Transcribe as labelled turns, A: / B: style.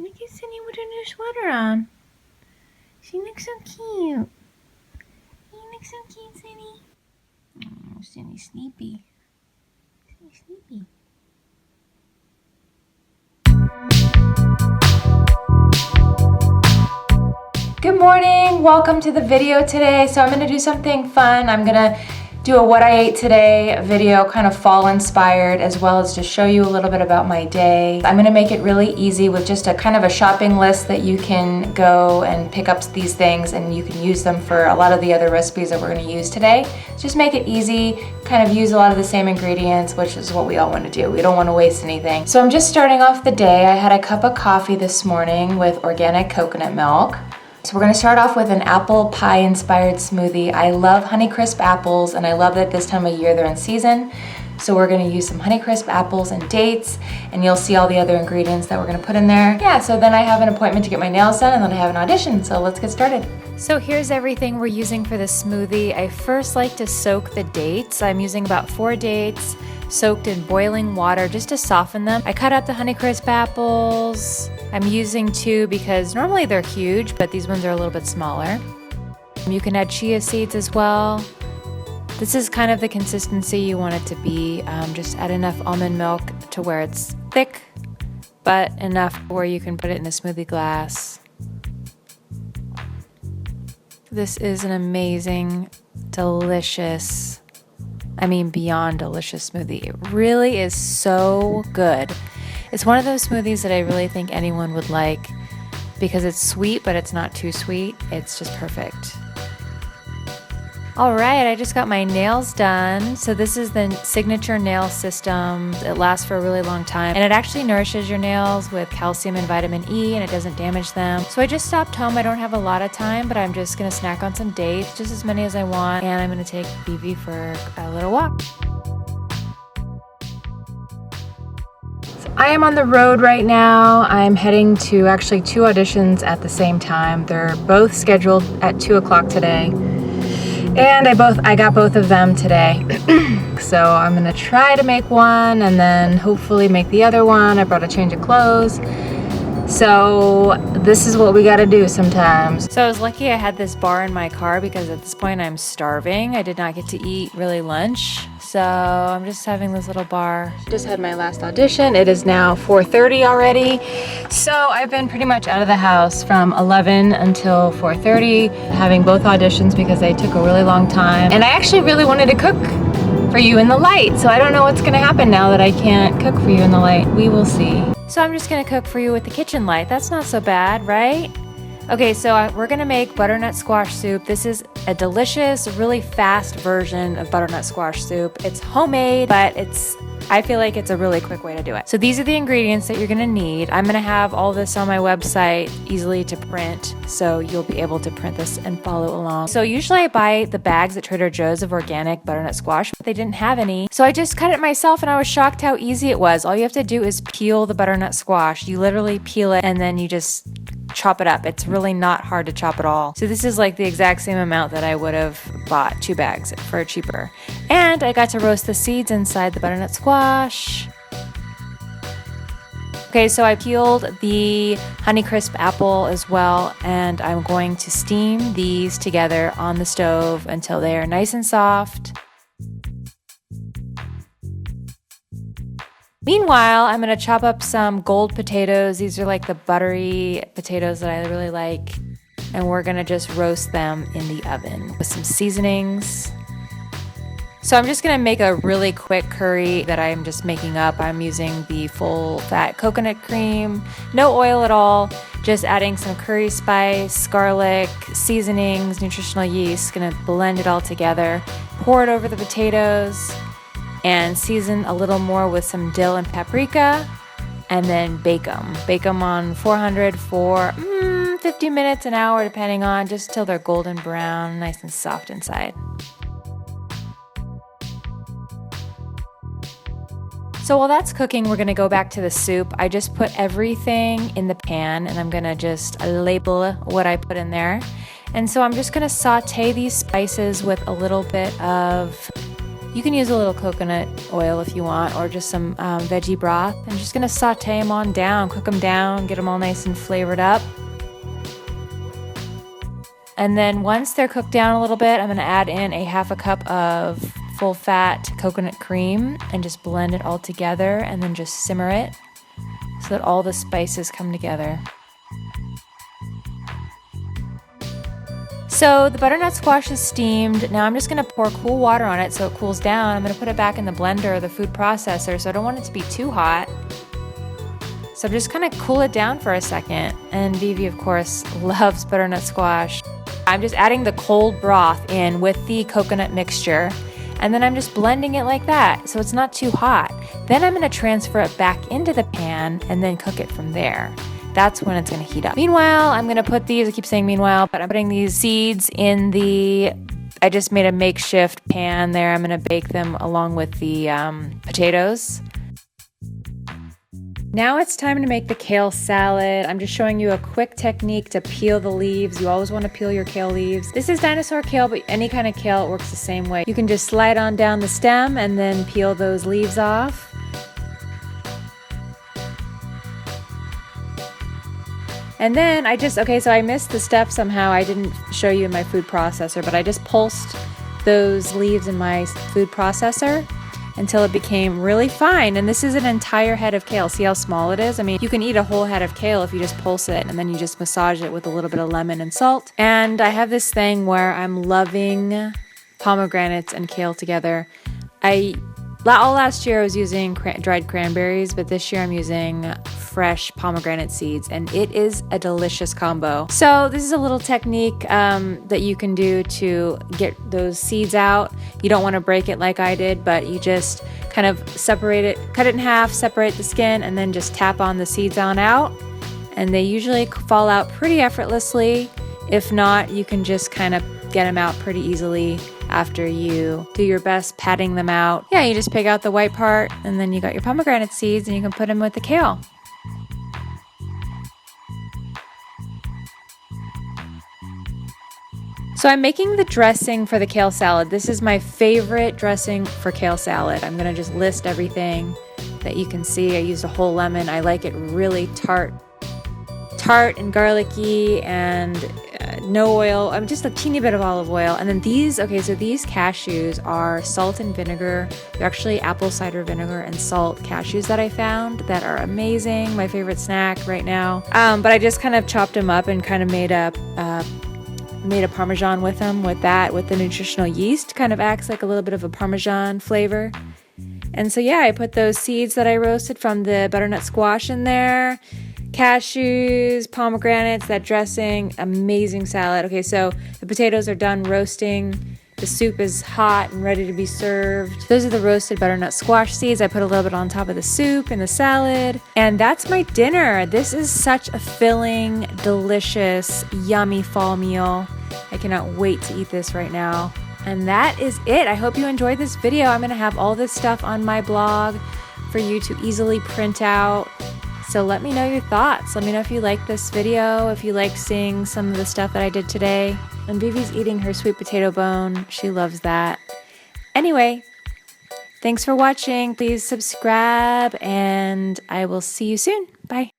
A: Look at Cindy with her new sweater on. She looks so cute. You look so cute, Cindy. Oh, Cindy's sleepy. Cindy's sleepy. Good morning, welcome to the video today. So I'm gonna do something fun. I'm gonna do a what I ate today video, kind of fall inspired, as well as just show you a little bit about my day. I'm gonna make it really easy with just a kind of a shopping list that you can go and pick up these things and you can use them for a lot of the other recipes that we're gonna use today. Just make it easy, kind of use a lot of the same ingredients, which is what we all wanna do. We don't wanna waste anything. So I'm just starting off the day. I had a cup of coffee this morning with organic coconut milk. So we're gonna start off with an apple pie inspired smoothie. I love Honeycrisp apples and I love that this time of year they're in season. So we're gonna use some Honeycrisp apples and dates, and you'll see all the other ingredients that we're gonna put in there. Yeah, so then I have an appointment to get my nails done and then I have an audition, so let's get started. So here's everything we're using for the smoothie. I first like to soak the dates. I'm using about 4 dates, soaked in boiling water just to soften them. I cut up the Honeycrisp apples. I'm using 2 because normally they're huge, but these ones are a little bit smaller. You can add chia seeds as well. This is kind of the consistency you want it to be. Just add enough almond milk to where it's thick, but enough where you can put it in a smoothie glass. This is an amazing, delicious, beyond delicious smoothie. It really is so good. It's one of those smoothies that I really think anyone would like because it's sweet, but it's not too sweet. It's just perfect. All right, I just got my nails done. So this is the signature nail system. It lasts for a really long time and it actually nourishes your nails with calcium and vitamin E and it doesn't damage them. So I just stopped home. I don't have a lot of time, but I'm just gonna snack on some dates, just as many as I want. And I'm gonna take Vivi for a little walk. I am on the road right now. I'm heading to actually 2 auditions at the same time. They're both scheduled at 2 o'clock today. And I got both of them today. So I'm gonna try to make one and then hopefully make the other one. I brought a change of clothes. So this is what we gotta do sometimes. So I was lucky I had this bar in my car because at this point I'm starving. I did not get to eat really lunch. So I'm just having this little bar. Just had my last audition. It is now 4:30 already. So I've been pretty much out of the house from 11 until 4:30, having both auditions because they took a really long time. And I actually really wanted to cook for you in the light. So I don't know what's gonna happen now that I can't cook for you in the light. We will see. So I'm just gonna cook for you with the kitchen light. That's not so bad, right? Okay, so we're gonna make butternut squash soup. This is a delicious, really fast version of butternut squash soup. It's homemade, but I feel like it's a really quick way to do it. So these are the ingredients that you're gonna need. I'm gonna have all this on my website easily to print, so you'll be able to print this and follow along. So usually I buy the bags at Trader Joe's of organic butternut squash, but they didn't have any. So I just cut it myself and I was shocked how easy it was. All you have to do is peel the butternut squash. You literally peel it and then you just chop it up. It's really not hard to chop at all. So this is like the exact same amount that I would have bought 2 bags for cheaper. And I got to roast the seeds inside the butternut squash. Okay, so I peeled the Honeycrisp apple as well, and I'm going to steam these together on the stove until they are nice and soft. Meanwhile, I'm gonna chop up some gold potatoes. These are like the buttery potatoes that I really like. And we're gonna just roast them in the oven with some seasonings. So I'm just gonna make a really quick curry that I'm just making up. I'm using the full fat coconut cream, no oil at all, just adding some curry spice, garlic, seasonings, nutritional yeast, gonna blend it all together, pour it over the potatoes, and season a little more with some dill and paprika, and then bake them. Bake them on 400 for 50 minutes, an hour, depending on, just till they're golden brown, nice and soft inside. So while that's cooking, we're gonna go back to the soup. I just put everything in the pan and I'm gonna just label what I put in there. And so I'm just gonna saute these spices with a little bit of You can use a little coconut oil if you want, or just some veggie broth. I'm just gonna saute them on down, cook them down, get them all nice and flavored up. And then once they're cooked down a little bit, I'm gonna add in a half a cup of full fat coconut cream and just blend it all together, and then just simmer it so that all the spices come together. So the butternut squash is steamed. Now I'm just gonna pour cool water on it so it cools down. I'm gonna put it back in the blender or the food processor, so I don't want it to be too hot. So I'm just gonna cool it down for a second. And Vivi, of course, loves butternut squash. I'm just adding the cold broth in with the coconut mixture, and then I'm just blending it like that so it's not too hot. Then I'm gonna transfer it back into the pan and then cook it from there. That's when it's gonna heat up. Meanwhile, I'm gonna put these, I keep saying meanwhile, but I'm putting these seeds in I just made a makeshift pan there. I'm gonna bake them along with the potatoes. Now it's time to make the kale salad. I'm just showing you a quick technique to peel the leaves. You always want to peel your kale leaves. This is dinosaur kale, but any kind of kale, it works the same way. You can just slide on down the stem and then peel those leaves off. And then so I missed the step somehow. I didn't show you in my food processor, but I just pulsed those leaves in my food processor until it became really fine. And this is an entire head of kale. See how small it is? I mean, you can eat a whole head of kale if you just pulse it, and then you just massage it with a little bit of lemon and salt. And I have this thing where I'm loving pomegranates and kale together. All last year I was using dried cranberries, but this year I'm using fresh pomegranate seeds, and it is a delicious combo. So this is a little technique that you can do to get those seeds out. You don't want to break it like I did, but you just kind of separate it, cut it in half, separate the skin, and then just tap on the seeds on out. And they usually fall out pretty effortlessly. If not, you can just kind of get them out pretty easily after you do your best patting them out. Yeah, you just pick out the white part, and then you got your pomegranate seeds, and you can put them with the kale. So I'm making the dressing for the kale salad. This is my favorite dressing for kale salad. I'm gonna just list everything that you can see. I used a whole lemon. I like it really tart and garlicky, and no oil. Just a teeny bit of olive oil. And then these cashews are salt and vinegar. They're actually apple cider vinegar and salt cashews that I found that are amazing. My favorite snack right now. But I just kind of chopped them up and kind of made a Parmesan with them with the nutritional yeast. Kind of acts like a little bit of a Parmesan flavor. And so yeah, I put those seeds that I roasted from the butternut squash in there. Cashews, pomegranates, that dressing, amazing salad. Okay, so the potatoes are done roasting. The soup is hot and ready to be served. Those are the roasted butternut squash seeds. I put a little bit on top of the soup and the salad. And that's my dinner. This is such a filling, delicious, yummy fall meal. I cannot wait to eat this right now. And that is it. I hope you enjoyed this video. I'm gonna have all this stuff on my blog for you to easily print out. So let me know your thoughts. Let me know if you like this video, if you like seeing some of the stuff that I did today. And Vivi's eating her sweet potato bone. She loves that. Anyway, thanks for watching. Please subscribe, and I will see you soon. Bye.